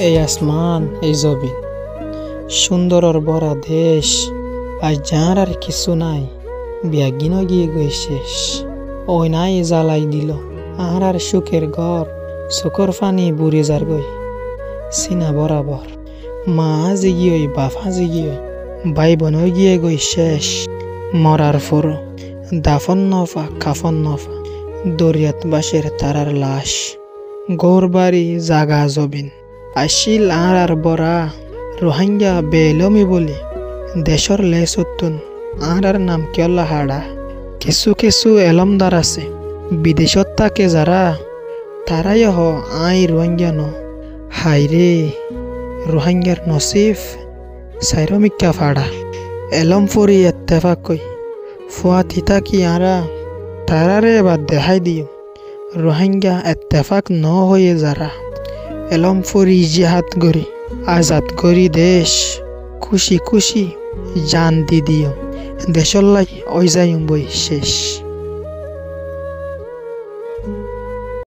এই আসমান এই জমিন সুন্দরর ভরা দেশ আজ যার আর কিছু নাই বিয়াগিন গিয়ে গই শেষ ওই নাই জ্বালাই দিল আর সুখের ঘর চোখর ফানি বুড়ি যার গই সিনা বরাবর মা জিগিয়ে বাফা জিগিয়ে ভাই বোন গিয়ে গই শেষ মরার ফর দাফন নফা কাফন নফা দরিয়াত বাসের তারার লাশ গোর বাড়ি জাগা জবিন আসিল আর বরা রোহিঙ্গা বেলমি বলি দেশর লেসুতুন আর নাম কেলা হাড়া কিছু কিছু এলমদার আছে বিদেশত থাকে যারা তারাই হ আই রোহিঙ্গা ন হাইরে রোহিঙ্গার নসিফ সাইরমিকা ফাড়া এলম ফরি এত্তেফাক কই ফুয়া থিতা কি আরা তারারে এবার দেখাই দিও রোহিঙ্গা এত্তেফাক ন হয়ে যারা এলম ফরি জিহাদ গরি আজাদ গরি দেশ খুশি খুশি জান দি দিও দেশল্লাই ওই যাই বই শেষ।